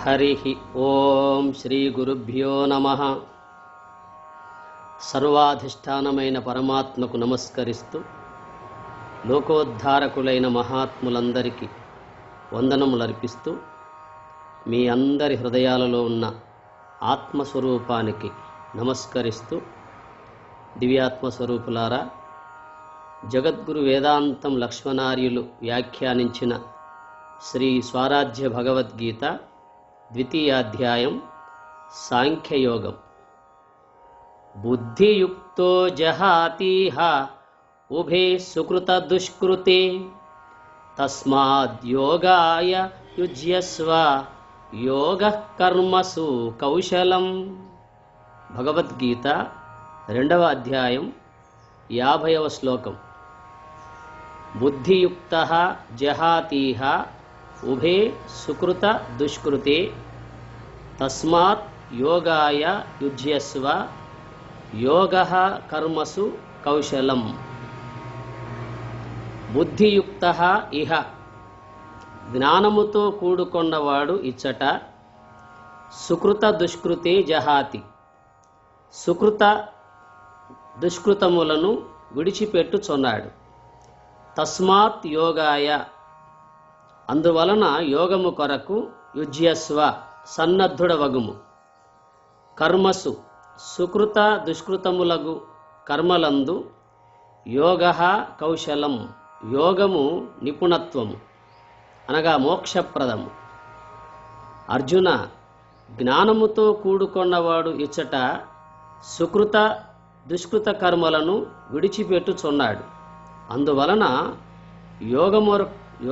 हरिः ఓం శ్రీ గురుభ్యో నమః. సర్వాధిష్టానమైన పరమాత్మకు నమస్కరిస్తూ లోకోద్ధారకులైన మహాత్ములందరికీ వందనములర్పిస్తూ మీ అందరి హృదయాలలో ఉన్న ఆత్మస్వరూపానికి నమస్కరిస్తూ, దివ్యాత్మస్వరూపులారా, జగద్గురు వేదాంతం లక్ష్మణార్యులు వ్యాఖ్యానించిన శ్రీ స్వరాజ్య భగవద్గీత ద్వితీయాధ్యాయం సాంఖ్యయోగం. బుద్ధియుక్తో జహాతిహ ఉభే సుకృత దుష్కృతే తస్మాద్యోగాయ యుజ్యస్వ యోగః కర్మసు కౌశలం. భగవద్గీత 2వ అధ్యాయం 50వ శ్లోకం. బుద్ధియుక్తః జహాతిహ ఉభే సుకృత దుష్కృతే తస్మాత్ యోగాయ యుజ్యస్వ యోగః కర్మసు కౌశలం. బుద్ధియుక్తః ఇహ, జ్ఞానముతో కూడుకొన్నవాడు ఇచ్చట, సుకృత దుష్కృతే జహాతి, సుకృత దుష్కృతములను విడిచిపెట్టుచున్నాడు. తస్మాత్ యోగాయ, అందువలన యోగము కొరకు, యుజ్యస్వ, సన్నద్ధుడవగుము, కర్మసు, సుకృత దుష్కృతములగు కర్మలందు, యోగః కౌశలం, యోగము నిపుణత్వము అనగా మోక్షప్రదము. అర్జున, జ్ఞానముతో కూడుకొన్నవాడు ఇచ్చట సుకృత దుష్కృత కర్మలను విడిచిపెట్టుచున్నాడు. అందువలన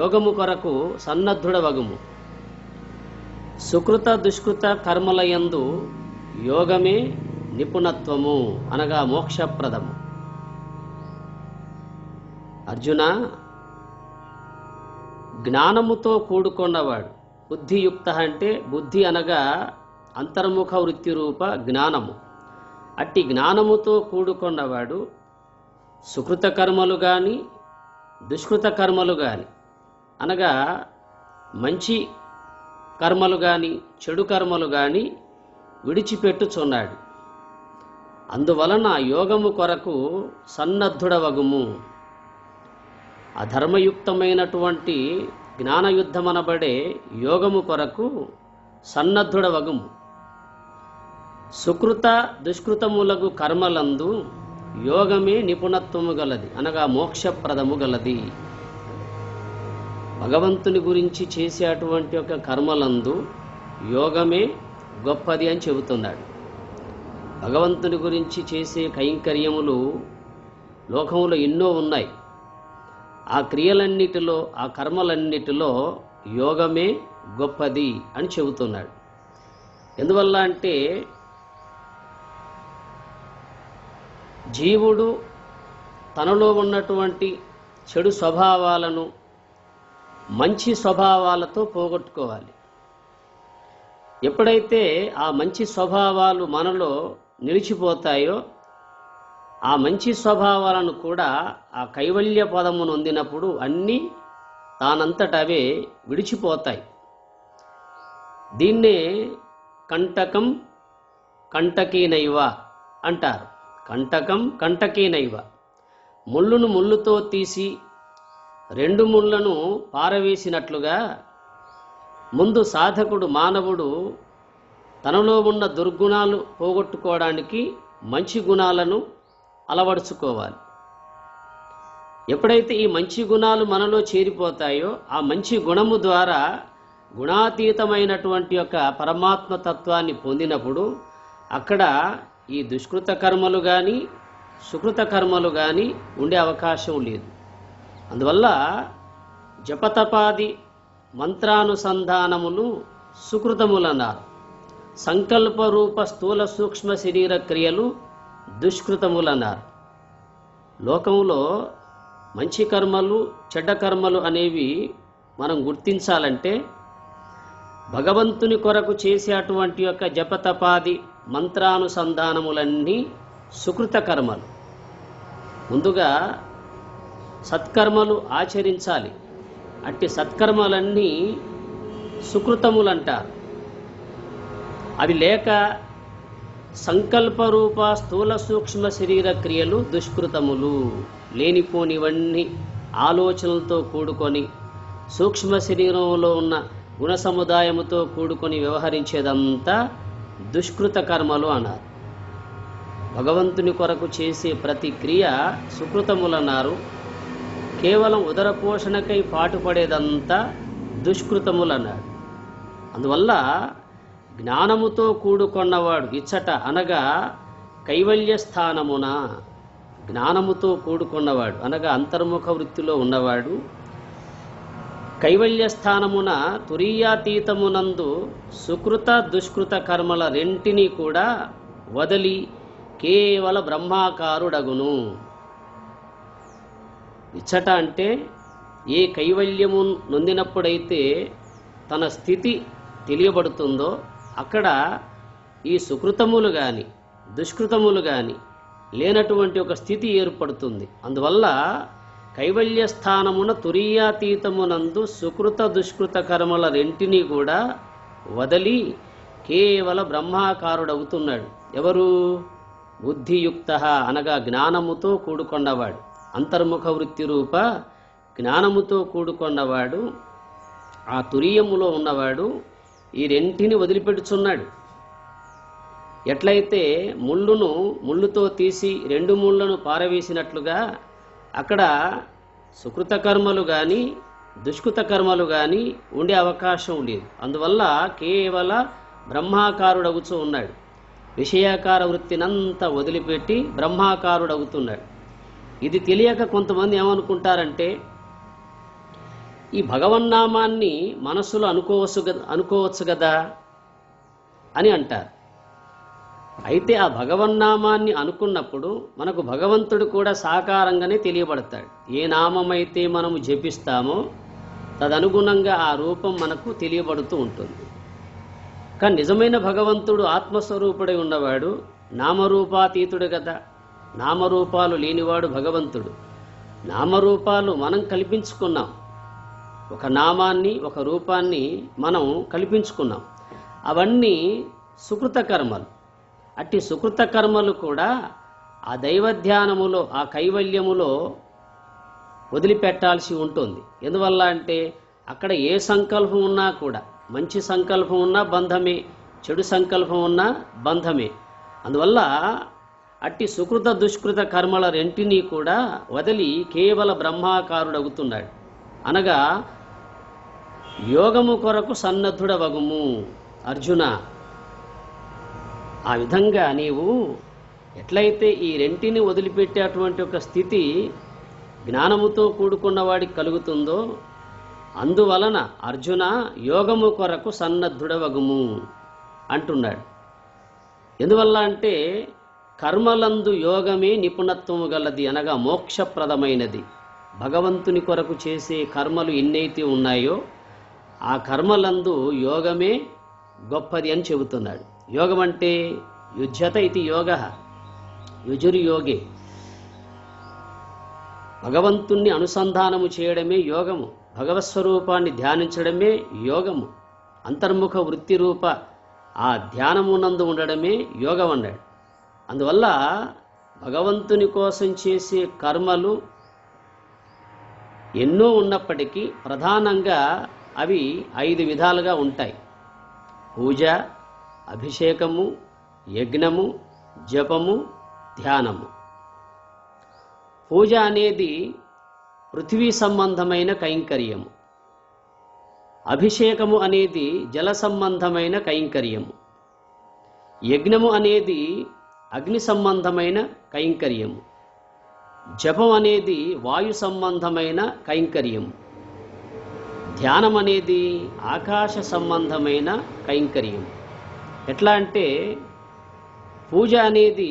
యోగము కొరకు సన్నద్ధుడవగుము. సుకృత దుష్కృత కర్మలయందు యోగమే నిపుణత్వము అనగా మోక్షప్రదము. అర్జున, జ్ఞానముతో కూడుకొన్నవాడు, బుద్ధియుక్త అంటే బుద్ధి అనగా అంతర్ముఖ వృత్తి రూప జ్ఞానము. అట్టి జ్ఞానముతో కూడుకొన్నవాడు సుకృత కర్మలు కానీ దుష్కృత కర్మలు కానీ అనగా మంచి కర్మలు కానీ చెడు కర్మలు కానీ విడిచిపెట్టుచున్నాడు. అందువలన యోగము కొరకు సన్నద్ధుడవగుము. అధర్మయుక్తమైనటువంటి జ్ఞానయుద్ధమనబడే యోగము కొరకు సన్నద్ధుడవగుము. సుకృత దుష్కృతములగు కర్మలందు యోగమే నిపుణత్వము గలది అనగా మోక్షప్రదము గలది. భగవంతుని గురించి చేసేటువంటి ఒక కర్మలందు యోగమే గొప్పది అని చెబుతున్నాడు. భగవంతుని గురించి చేసే కైంకర్యములు లోకములో ఎన్నో ఉన్నాయి. ఆ క్రియలన్నిటిలో, ఆ కర్మలన్నిటిలో యోగమే గొప్పది అని చెబుతున్నాడు. ఎందువల్ల అంటే జీవుడు తనలో ఉన్నటువంటి చెడు స్వభావాలను మంచి స్వభావాలతో పోగొట్టుకోవాలి. ఎప్పుడైతే ఆ మంచి స్వభావాలు మనలో నిలిచిపోతాయో, ఆ మంచి స్వభావాలను కూడా ఆ కైవల్య పదమును పొందినప్పుడు అన్నీ తానంతట అవే విడిచిపోతాయి. దీన్నే కంటకం కంటకీనైవ అంటారు. కంటకం కంటకీనైవ, ముళ్ళును ముళ్ళుతో తీసి 2 ముళ్ళను పారవేసినట్లుగా ముందు సాధకుడు, మానవుడు తనలో ఉన్న దుర్గుణాలు పోగొట్టుకోవడానికి మంచి గుణాలను అలవరుచుకోవాలి. ఎప్పుడైతే ఈ మంచి గుణాలు మనలో చేరిపోతాయో, ఆ మంచి గుణము ద్వారా గుణాతీతమైనటువంటి యొక్క పరమాత్మ తత్వాన్ని పొందినప్పుడు అక్కడ ఈ దుష్కృత కర్మలు కానీ సుకృత కర్మలు కానీ ఉండే అవకాశం లేదు. అందువల్ల జపతపాది మంత్రానుసంధానములు సుకృతములన్నారు. సంకల్పరూప స్థూల సూక్ష్మ శరీర క్రియలు దుష్కృతములన్నారు. లోకంలో మంచి కర్మలు చెడ్డ కర్మలు అనేవి మనం గుర్తించాలంటే భగవంతుని కొరకు చేసేటువంటి యొక్క జపతపాది మంత్రానుసంధానములన్నీ సుకృత కర్మలు. ముందుగా సత్కర్మలు ఆచరించాలి. అట్టి సత్కర్మలన్నీ సుకృతములంటారు. అవి లేక సంకల్పరూప స్థూల సూక్ష్మ శరీర క్రియలు దుష్కృతములు. లేనిపోనివన్నీ ఆలోచనలతో కూడుకొని సూక్ష్మ శరీరంలో ఉన్న గుణ సముదాయముతో కూడుకొని వ్యవహరించేదంతా దుష్కృత కర్మలు అన్నారు. భగవంతుని కొరకు చేసే ప్రతి క్రియ సుకృతములన్నారు. కేవలం ఉదర పోషణకై పాటుపడేదంతా దుష్కృతములన్నాడు. అందువల్ల జ్ఞానముతో కూడుకొన్నవాడు ఇచ్చట అనగా కైవల్య స్థానమున, జ్ఞానముతో కూడుకున్నవాడు అనగా అంతర్ముఖ వృత్తిలో ఉన్నవాడు కైవల్య స్థానమున తురీయాతీతమునందు సుకృత దుష్కృత కర్మల రెంటిని కూడా వదలి కేవల బ్రహ్మాకారుడగును. ఇచ్చట అంటే ఏ కైవల్యము నొందినప్పుడైతే తన స్థితి తెలియబడుతుందో అక్కడ ఈ సుకృతములు కానీ దుష్కృతములు కానీ లేనటువంటి ఒక స్థితి ఏర్పడుతుంది. అందువల్ల కైవల్య స్థానమున తురీయాతీతమునందు సుకృత దుష్కృత కర్మల రెంటిని కూడా వదలి కేవల బ్రహ్మాకారుడవుతున్నాడు. ఎవరు? బుద్ధియుక్త అనగా జ్ఞానముతో కూడుకొన్నవాడు, అంతర్ముఖ వృత్తి రూప జ్ఞానముతో కూడుకొన్నవాడు, ఆ తురీయములో ఉన్నవాడు ఈ రెంటిని వదిలిపెట్టుచున్నాడు. ఎట్లయితే ముళ్ళుతో తీసి రెండు ముళ్ళను పారవేసినట్లుగా అక్కడ సుకృత కర్మలు కానీ దుష్కృత కర్మలు కానీ ఉండే అవకాశం లేదు. అందువల్ల కేవల బ్రహ్మాకారుడవుతూ ఉన్నాడు. విషయాకార వృత్తినంతా వదిలిపెట్టి బ్రహ్మాకారుడవుతున్నాడు. ఇది తెలియక కొంతమంది ఏమనుకుంటారంటే ఈ భగవన్నామాన్ని మనస్సులో అనుకోవచ్చు కదా అని అంటారు. అయితే ఆ భగవన్నామాన్ని అనుకున్నప్పుడు మనకు భగవంతుడు కూడా సాకారంగానే తెలియబడతాడు. ఏ నామమైతే మనము జపిస్తామో తదనుగుణంగా ఆ రూపం మనకు తెలియబడుతూ ఉంటుంది. కానీ నిజమైన భగవంతుడు ఆత్మస్వరూపుడై ఉన్నవాడు నామరూపాతీతుడు కదా. నామరూపాలు లేనివాడు భగవంతుడు. నామరూపాలు మనం కల్పించుకున్నాం. ఒక నామాన్ని ఒక రూపాన్ని మనం కల్పించుకున్నాం. అవన్నీ సుకృత కర్మలు. అట్టి సుకృత కర్మలు కూడా ఆ దైవధ్యానములో ఆ కైవల్యములో వదిలిపెట్టాల్సి ఉంటుంది. ఎందువల్ల అంటే అక్కడ ఏ సంకల్పం ఉన్నా కూడా మంచి సంకల్పం ఉన్నా బంధమే, చెడు సంకల్పం ఉన్నా బంధమే. అందువల్ల అట్టి సుకృత దుష్కృత కర్మల రెంటిని కూడా వదిలి కేవల బ్రహ్మాకారుడవుతున్నాడు. అనగా యోగము కొరకు సన్నద్ధుడవగుము. అర్జున, ఆ విధంగా నీవు ఎట్లయితే ఈ రెంటిని వదిలిపెట్టేటువంటి ఒక స్థితి జ్ఞానముతో కూడుకున్న వాడికి కలుగుతుందో అందువలన అర్జున యోగము కొరకు సన్నద్ధుడవగుము అంటున్నాడు. ఎందువల్ల అంటే కర్మలందు యోగమే నిపుణత్వము గలది అనగా మోక్షప్రదమైనది. భగవంతుని కొరకు చేసే కర్మలు ఎన్నైతే ఉన్నాయో ఆ కర్మలందు యోగమే గొప్పది అని చెబుతున్నాడు. యోగం అంటే యుజ్యత ఇది యోగ, యుజుర్యోగే. భగవంతుణ్ణి అనుసంధానము చేయడమే యోగము. భగవత్స్వరూపాన్ని ధ్యానించడమే యోగము. అంతర్ముఖ వృత్తి రూప ఆ ధ్యానమునందు ఉండడమే యోగం అన్నాడు. అందువల్ల భగవంతుని కోసం చేసే కర్మలు ఎన్నో ఉన్నప్పటికీ ప్రధానంగా అవి 5 విధాలుగా ఉంటాయి. పూజ, అభిషేకము, యజ్ఞము, జపము, ధ్యానము. పూజ అనేది పృథివీ సంబంధమైన కైంకర్యము. అభిషేకము అనేది జల సంబంధమైన కైంకర్యము. యజ్ఞము అనేది అగ్ని సంబంధమైన కైంకర్యము. జపం అనేది వాయు సంబంధమైన కైంకర్యము. ధ్యానం అనేది ఆకాశ సంబంధమైన కైంకర్యం. ఎట్లా అంటే పూజ అనేది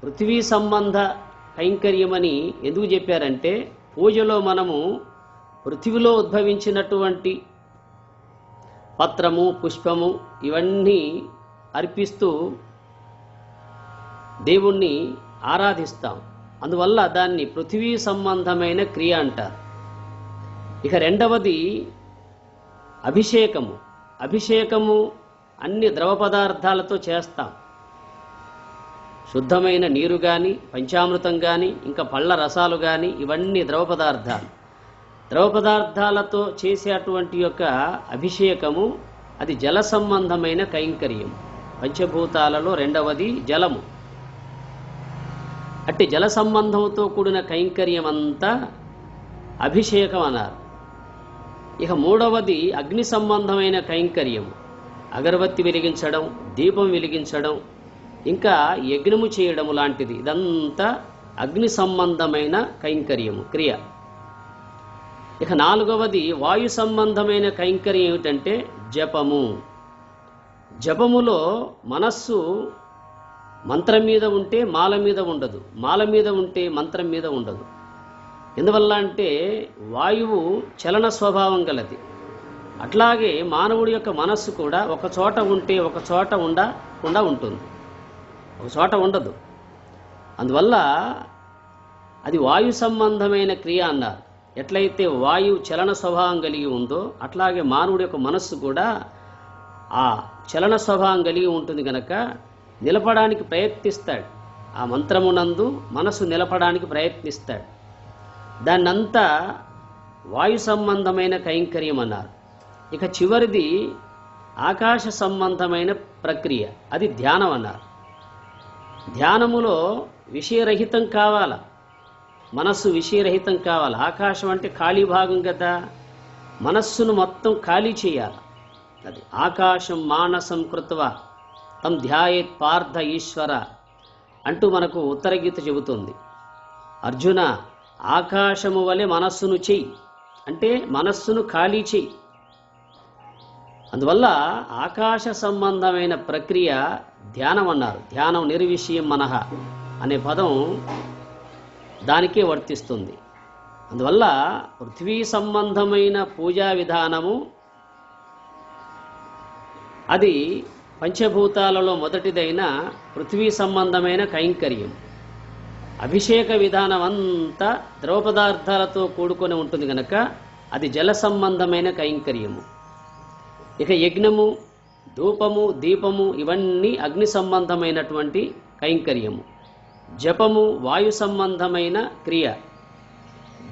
పృథివీ సంబంధ కైంకర్యమని ఎందుకు చెప్పారంటే పూజలో మనము పృథివిలో ఉద్భవించినటువంటి పత్రము, పుష్పము ఇవన్నీ అర్పిస్తూ దేవుణ్ణి ఆరాధిస్తాం. అందువల్ల దాన్ని పృథివీ సంబంధమైన క్రియ అంటారు. ఇక రెండవది అభిషేకము. అభిషేకము అన్ని ద్రవ పదార్థాలతో చేస్తాం. శుద్ధమైన నీరు కానీ, పంచామృతం కానీ, ఇంకా పళ్ళ రసాలు కానీ, ఇవన్నీ ద్రవ పదార్థాలు. ద్రవ పదార్థాలతో చేసేటువంటి యొక్క అభిషేకము అది జల సంబంధమైన కైంకర్యం. పంచభూతాలలో రెండవది జలము. అట్టి జల సంబంధంతో కూడిన కైంకర్యం అంతా అభిషేకం అన్నారు. ఇక మూడవది అగ్ని సంబంధమైన కైంకర్యము. అగరబత్తి వెలిగించడం, దీపం వెలిగించడం, ఇంకా యజ్ఞము చేయడము లాంటిది. ఇదంతా అగ్ని సంబంధమైన కైంకర్యము, క్రియ. ఇక నాలుగవది వాయు సంబంధమైన కైంకర్యం ఏమిటంటే జపము. జపములో మనస్సు మంత్రం మీద ఉంటే మాల మీద ఉండదు, మాల మీద ఉంటే మంత్రం మీద ఉండదు. ఎందువల్ల అంటే వాయువు చలన స్వభావం గలది. అట్లాగే మానవుడి యొక్క మనస్సు కూడా ఒక చోట ఉంటే ఒక చోట ఉండకుండా ఉంటుంది, ఒక చోట ఉండదు. అందువల్ల అది వాయు సంబంధమైన క్రియ అన్నారు. ఎట్లయితే వాయువు చలన స్వభావం కలిగి ఉందో అట్లాగే మానవుడి యొక్క మనస్సు కూడా ఆ చలన స్వభావం కలిగి ఉంటుంది కనుక నిలపడానికి ప్రయత్నిస్తాడు. ఆ మంత్రమునందు మనస్సు నిలపడానికి ప్రయత్నిస్తాడు. దాన్నంతా వాయు సంబంధమైన కైంకర్యం అన్నారు. ఇక చివరిది ఆకాశ సంబంధమైన ప్రక్రియ, అది ధ్యానం అన్నారు. ధ్యానములో విషయరహితం కావాల, మనస్సు విషయరహితం కావాలి. ఆకాశం అంటే ఖాళీ భాగం కదా, మనస్సును మొత్తం ఖాళీ చేయాలి. అది ఆకాశం మానసం కృత్వ తం ధ్యాయేత్ పార్థ ఈశ్వర అంటూ మనకు ఉత్తరగీత చెబుతుంది. అర్జున, ఆకాశము వలె మనస్సును చెయ్యి అంటే మనస్సును ఖాళీ చెయ్యి. అందువల్ల ఆకాశ సంబంధమైన ప్రక్రియ ధ్యానం అన్నారు. ధ్యానం నిర్విషయం మనః అనే పదం దానికే వర్తిస్తుంది. అందువల్ల పృథ్వీ సంబంధమైన పూజా విధానము అది పంచభూతాలలో మొదటిదైన పృథ్వీ సంబంధమైన కైంకర్యం. అభిషేక విధానం అంతా ద్రవ పదార్థాలతో కూడుకొని ఉంటుంది కనుక అది జల సంబంధమైన కైంకర్యము. ఇక యజ్ఞము, ధూపము, దీపము ఇవన్నీ అగ్ని సంబంధమైనటువంటి కైంకర్యము. జపము వాయు సంబంధమైన క్రియ,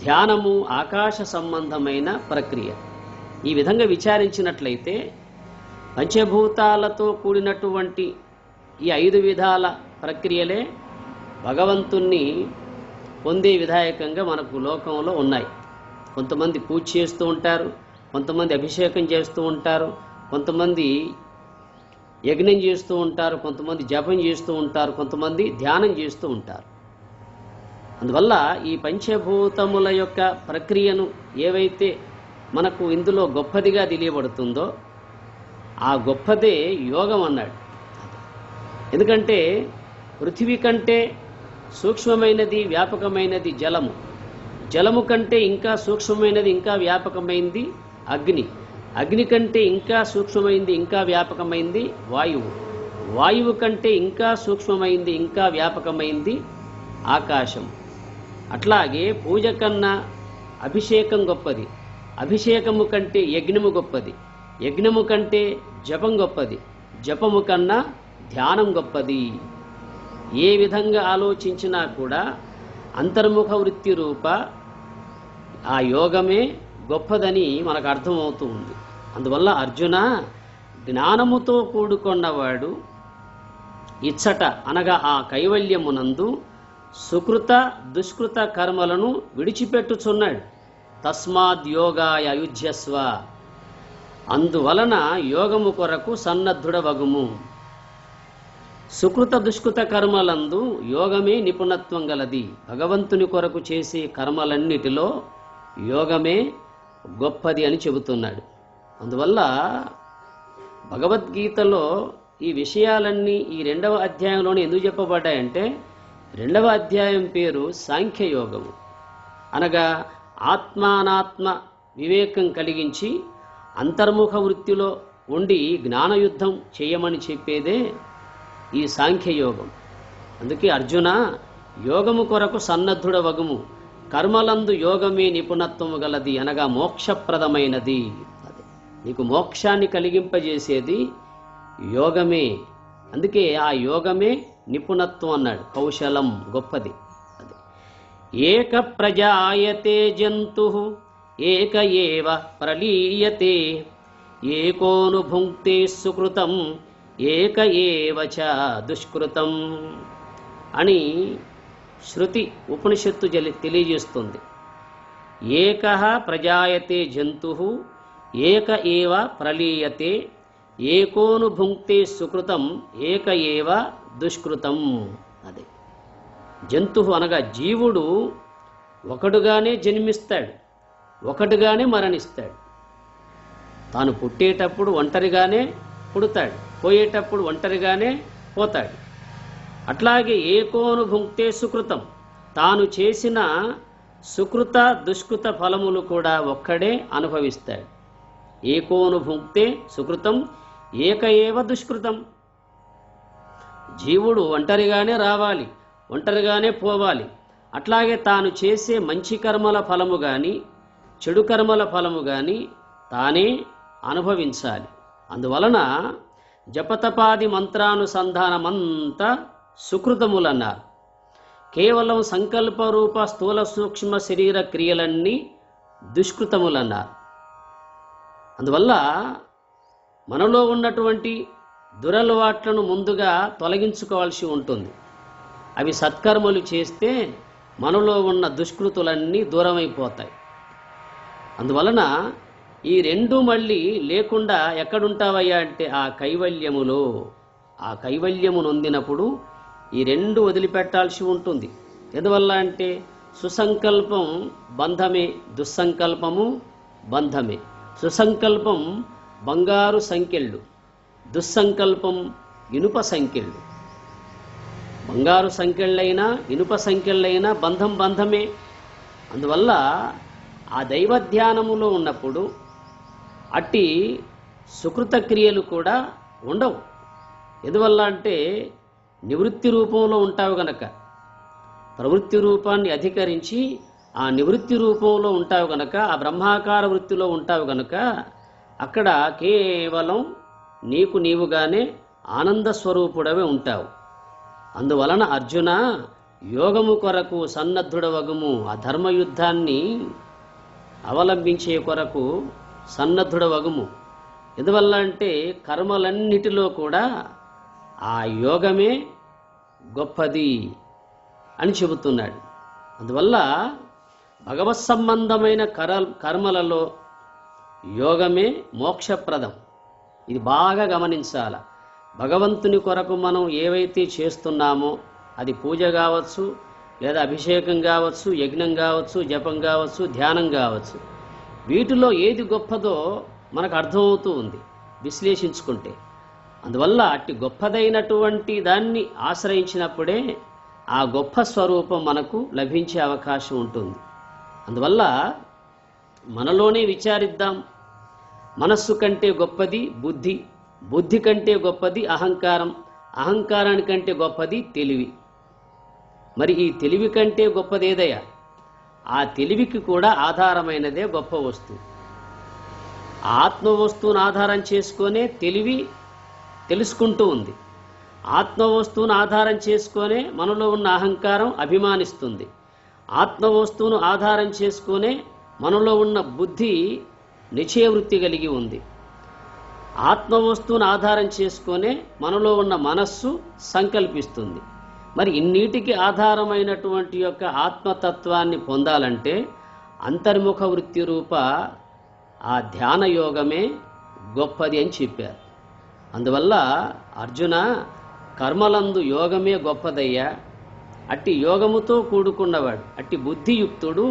ధ్యానము ఆకాశ సంబంధమైన ప్రక్రియ. ఈ విధంగా విచారించినట్లయితే పంచభూతాలతో కూడినటువంటి ఈ 5 విధాల ప్రక్రియలే భగవంతుణ్ణి పొందే విధాయకంగా మనకు లోకంలో ఉన్నాయి. కొంతమంది పూజ చేస్తూ ఉంటారు, కొంతమంది అభిషేకం చేస్తూ ఉంటారు, కొంతమంది యజ్ఞం చేస్తూ ఉంటారు, కొంతమంది జపం చేస్తూ ఉంటారు, కొంతమంది ధ్యానం చేస్తూ ఉంటారు. అందువల్ల ఈ పంచభూతముల యొక్క ప్రక్రియను ఏవైతే మనకు ఇందులో గొప్పదిగా తెలియబడుతుందో ఆ గొప్పదే యోగం అన్నాడు. ఎందుకంటే పృథివీ కంటే సూక్ష్మమైనది వ్యాపకమైనది జలము, జలము కంటే ఇంకా సూక్ష్మమైనది ఇంకా వ్యాపకమైంది అగ్ని, అగ్ని కంటే ఇంకా సూక్ష్మమైంది ఇంకా వ్యాపకమైంది వాయువు, వాయువు కంటే ఇంకా సూక్ష్మమైంది ఇంకా వ్యాపకమైంది ఆకాశం. అట్లాగే పూజ కన్నా అభిషేకం గొప్పది, అభిషేకము కంటే యజ్ఞము గొప్పది, యజ్ఞము కంటే జపం గొప్పది, జపము కన్నా ధ్యానం గొప్పది. ఏ విధంగా ఆలోచించినా కూడా అంతర్ముఖ వృత్తి రూప ఆ యోగమే గొప్పదని మనకు అర్థమవుతూ ఉంది. అందువల్ల అర్జున, జ్ఞానముతో కూడుకున్నవాడు ఇచ్చట అనగా ఆ కైవల్యమునందు సుకృత దుష్కృత కర్మలను విడిచిపెట్టుచున్నాడు. తస్మాద్ యోగాయ యుజ్యస్వ, అందువలన యోగము కొరకు సన్నద్ధుడవగుము. సుకృత దుష్కృత కర్మలందు యోగమే నిపుణత్వం గలది. భగవంతుని కొరకు చేసే కర్మలన్నిటిలో యోగమే గొప్పది అని చెబుతున్నాడు. అందువల్ల భగవద్గీతలో ఈ విషయాలన్నీ ఈ 2వ అధ్యాయంలోనే ఎందుకు చెప్పబడ్డాయంటే 2వ అధ్యాయం పేరు సాంఖ్యయోగము. అనగా ఆత్మానాత్మ వివేకం కలిగించి అంతర్ముఖ వృత్తిలో ఉండి జ్ఞానయుద్ధం చేయమని చెప్పేదే ఈ సాంఖ్యయోగం. అందుకే అర్జున, యోగము కొరకు సన్నద్ధుడవగుము, కర్మలందు యోగమే నిపుణత్వము గలది అనగా మోక్షప్రదమైనది. అదే నీకు మోక్షాన్ని కలిగింపజేసేది యోగమే. అందుకే ఆ యోగమే నిపుణత్వం అన్నాడు. కౌశలం గొప్పది. అది ఏక ప్రజాయతే జంతు ఏక ఏవ ప్రలీయతే ఏకోను భుంక్తే సుకృతం ఏక ఏవ చ దుష్కృతం అని శృతి ఉపనిషత్తు తెలియజేస్తుంది. ఏకః ప్రజాయతే జంతు ఏక ఏవ ప్రలీయతే ఏకోను భుంక్తే సుకృతం ఏక ఏవ దుష్కృతం. అదే జంతు అనగా జీవుడు ఒకడుగానే జన్మిస్తాడు, ఒకటిగానే మరణిస్తాడు. తాను పుట్టేటప్పుడు ఒంటరిగానే పుడతాడు, పోయేటప్పుడు ఒంటరిగానే పోతాడు. అట్లాగే ఏకోను భుంక్తే సుకృతం, తాను చేసిన సుకృత దుష్కృత ఫలములు కూడా ఒక్కడే అనుభవిస్తాడు. ఏకోను భుంక్తే సుకృతం ఏక ఏవ దుష్కృతం. జీవుడు ఒంటరిగానే రావాలి, ఒంటరిగానే పోవాలి. అట్లాగే తాను చేసే మంచి కర్మల ఫలము కానీ చెడు కర్మల ఫలము కానీ తానే అనుభవించాలి. అందువలన జపతపాది మంత్రానుసంధానమంతా సుకృతములన్నారు. కేవలం సంకల్పరూప స్థూల సూక్ష్మ శరీర క్రియలన్నీ దుష్కృతములన్నారు. అందువల్ల మనలో ఉన్నటువంటి దురలవాట్లను ముందుగా తొలగించుకోవాల్సి ఉంటుంది. అవి సత్కర్మలు చేస్తే మనలో ఉన్న దుష్కృతులన్నీ దూరమైపోతాయి. అందువలన ఈ రెండు మళ్ళీ లేకుండా ఎక్కడుంటావయ్యా అంటే ఆ కైవల్యములో. ఆ కైవల్యము నొందినప్పుడు ఈ రెండు వదిలిపెట్టాల్సి ఉంటుంది. ఎందువల్ల అంటే సుసంకల్పం బంధమే, దుస్సంకల్పము బంధమే. సుసంకల్పం బంగారు సంకెళ్ళు, దుస్సంకల్పం ఇనుప సంకెళ్ళు. బంగారు సంకెళ్ళైనా ఇనుప సంకెళ్ళైనా బంధం బంధమే. అందువల్ల ఆ దైవ ధ్యానములో ఉన్నప్పుడు అట్టి సుకృత క్రియలు కూడా ఉండవు. ఎందువల్ల అంటే నివృత్తి రూపంలో ఉంటావు గనక, ప్రవృత్తి రూపాన్ని అధికరించి ఆ నివృత్తి రూపంలో ఉంటావు గనక, ఆ బ్రహ్మాకార వృత్తిలో ఉంటావు గనక అక్కడ కేవలం నీకు నీవుగానే ఆనంద స్వరూపుడవే ఉంటావు. అందువలన అర్జున, యోగము కొరకు సన్నద్ధుడవగుము. ఆ ధర్మయుద్ధాన్ని అవలంబించే కొరకు సన్నద్ధుడవగుము. ఎందువల్ల అంటే కర్మలన్నిటిలో కూడా ఆ యోగమే గొప్పది అని చెబుతున్నాడు. అందువల్ల భగవత్ సంబంధమైన కర్మలలో యోగమే మోక్షప్రదం. ఇది బాగా గమనించాల. భగవంతుని కొరకు మనం ఏవైతే చేస్తున్నామో అది పూజ కావచ్చు, లేదా అభిషేకం కావచ్చు, యజ్ఞం కావచ్చు, జపం కావచ్చు, ధ్యానం కావచ్చు, వీటిలో ఏది గొప్పదో మనకు అర్థమవుతూ ఉంది విశ్లేషించుకుంటే. అందువల్ల అట్టి గొప్పదైనటువంటి దాన్ని ఆశ్రయించినప్పుడే ఆ గొప్ప స్వరూపం మనకు లభించే అవకాశం ఉంటుంది. అందువల్ల మనలోనే విచారిద్దాం. మనస్సు కంటే గొప్పది బుద్ధి, బుద్ధి కంటే గొప్పది అహంకారం, అహంకారానికంటే గొప్పది తెలివి. మరి ఈ తెలివి కంటే గొప్పదేదయ్యా? ఆ తెలివికి కూడా ఆధారమైనదే గొప్ప వస్తువు. ఆత్మ వస్తువును ఆధారం చేసుకొనే తెలివి తెలుసుకుంటూ ఉంది. ఆత్మ వస్తువును ఆధారం చేసుకొనే మనలో ఉన్న అహంకారం అభిమానిస్తుంది. ఆత్మ వస్తువును ఆధారం చేసుకొనే మనలో ఉన్న బుద్ధి నిశ్చయవృత్తి కలిగి ఉంది. ఆత్మ వస్తువును ఆధారం చేసుకొనే మనలో ఉన్న మనస్సు సంకల్పిస్తుంది. మరి ఇన్నిటికి ఆధారమైనటువంటి యొక్క ఆత్మతత్వాన్ని పొందాలంటే అంతర్ముఖ వృత్తి రూప ఆ ధ్యాన యోగమే గొప్పది అని చెప్పారు. అందువల్ల అర్జున, కర్మలందు యోగమే గొప్పదయ్యా. అట్టి యోగముతో కూడుకున్నవాడు, అట్టి బుద్ధియుక్తుడు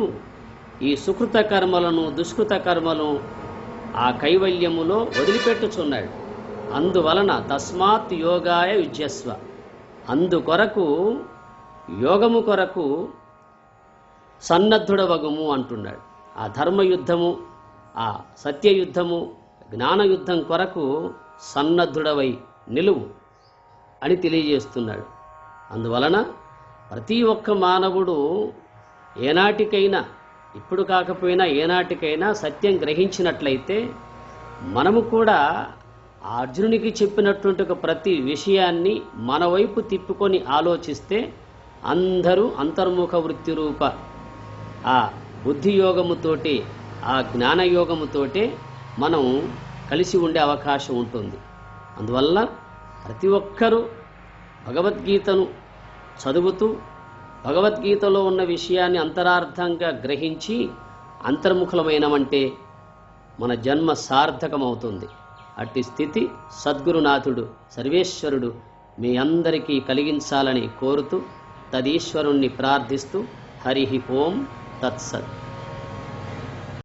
ఈ సుకృత కర్మలను దుష్కృత కర్మలను ఆ కైవల్యములో వదిలిపెట్టుచున్నాడు. అందువలన తస్మాత్ యోగాయ యుజ్యస్వ, అందుకొరకు యోగము కొరకు సన్నద్ధుడవగుము అంటున్నాడు. ఆ ధర్మయుద్ధము, ఆ సత్యయుద్ధము, జ్ఞానయుద్ధం కొరకు సన్నద్ధుడవై నిలువు అని తెలియజేస్తున్నాడు. అందువలన ప్రతి ఒక్క మానవుడు ఏనాటికైనా, ఇప్పుడు కాకపోయినా ఏనాటికైనా సత్యం గ్రహించినట్లయితే మనము కూడా ఆ అర్జునునికి చెప్పినటువంటి ఒక ప్రతి విషయాన్ని మన వైపు తిప్పుకొని ఆలోచిస్తే అందరూ అంతర్ముఖ వృత్తి రూప ఆ బుద్ధియోగముతోటి ఆ జ్ఞానయోగముతోటే మనం కలిసి ఉండే అవకాశం ఉంటుంది. అందువల్ల ప్రతి ఒక్కరూ భగవద్గీతను చదువుతూ భగవద్గీతలో ఉన్న విషయాన్ని అంతరార్థంగా గ్రహించి అంతర్ముఖులమైనమంటే మన జన్మ సార్థకమవుతుంది. అట్టి స్థితి సద్గురునాథుడు సర్వేశ్వరుడు మీ అందరికీ కలిగించాలని కోరుతూ తదీశ్వరుణ్ణి ప్రార్థిస్తూ హరి ఓం తత్సత్.